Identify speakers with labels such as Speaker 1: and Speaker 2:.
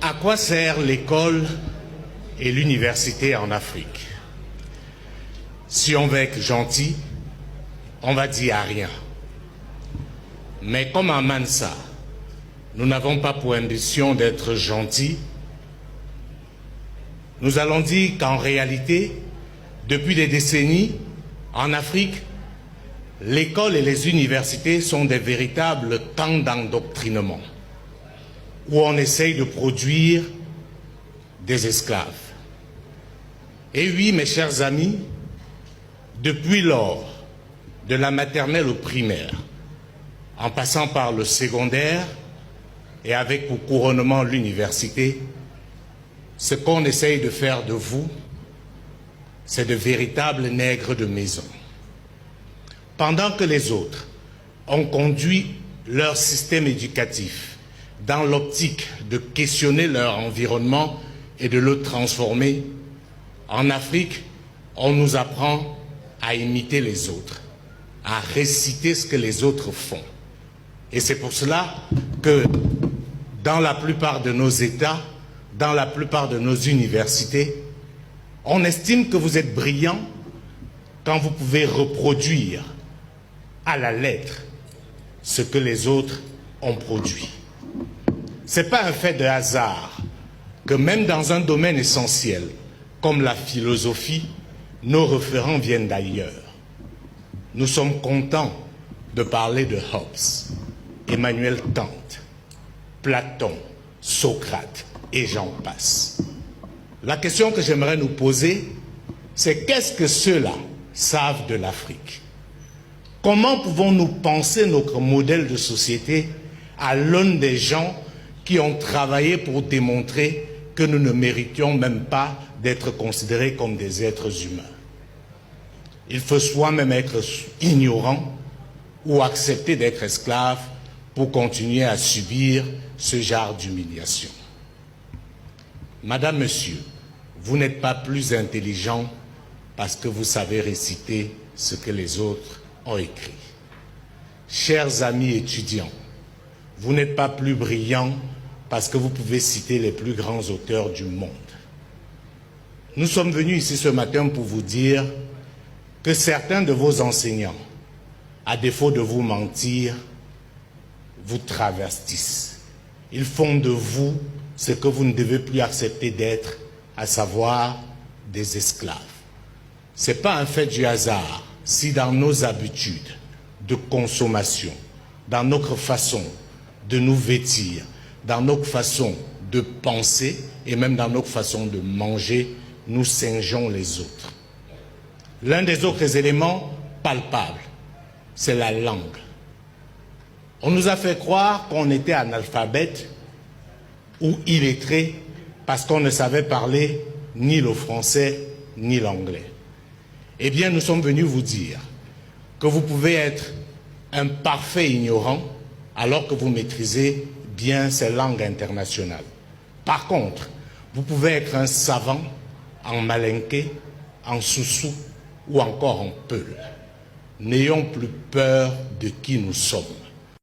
Speaker 1: À quoi sert l'école et l'université en Afrique? Si on veut être gentil, on va dire à rien. Mais comme à Mansa, nous n'avons pas pour ambition d'être gentils, nous allons dire qu'en réalité, depuis des décennies, en Afrique, l'école et les universités sont des véritables camps d'endoctrinement, où on essaye de produire des esclaves. Et oui, mes chers amis, depuis lors, de la maternelle au primaire, en passant par le secondaire et avec pour couronnement l'université, ce qu'on essaye de faire de vous, c'est de véritables nègres de maison. Pendant que les autres ont conduit leur système éducatif dans l'optique de questionner leur environnement et de le transformer, en Afrique, on nous apprend à imiter les autres, à réciter ce que les autres font. Et c'est pour cela que dans la plupart de nos États, dans la plupart de nos universités, on estime que vous êtes brillants quand vous pouvez reproduire à la lettre ce que les autres ont produit. Ce n'est pas un fait de hasard que même dans un domaine essentiel comme la philosophie, nos référents viennent d'ailleurs. Nous sommes contents de parler de Hobbes, Emmanuel Kant, Platon, Socrate et j'en passe. La question que j'aimerais nous poser, c'est qu'est-ce que ceux-là savent de l'Afrique? Comment pouvons-nous penser notre modèle de société à l'aune des gens qui ont travaillé pour démontrer que nous ne méritions même pas d'être considérés comme des êtres humains? Il faut soi-même être ignorant ou accepter d'être esclave pour continuer à subir ce genre d'humiliation. Madame, Monsieur, vous n'êtes pas plus intelligent parce que vous savez réciter ce que les autres ont écrit. Chers amis étudiants, vous n'êtes pas plus brillants parce que vous pouvez citer les plus grands auteurs du monde. Nous sommes venus ici ce matin pour vous dire que certains de vos enseignants, à défaut de vous mentir, vous travestissent. Ils font de vous ce que vous ne devez plus accepter d'être, à savoir des esclaves. Ce n'est pas un fait du hasard si dans nos habitudes de consommation, dans notre façon de nous vêtir, dans notre façon de penser et même dans notre façon de manger, nous singeons les autres. L'un des autres éléments palpables, c'est la langue. On nous a fait croire qu'on était analphabète ou illettré parce qu'on ne savait parler ni le français ni l'anglais. Eh bien, nous sommes venus vous dire que vous pouvez être un parfait ignorant alors que vous maîtrisez bien ces langues internationales. Par contre, vous pouvez être un savant en malinké, en soussou ou encore en peul. N'ayons plus peur de qui nous sommes.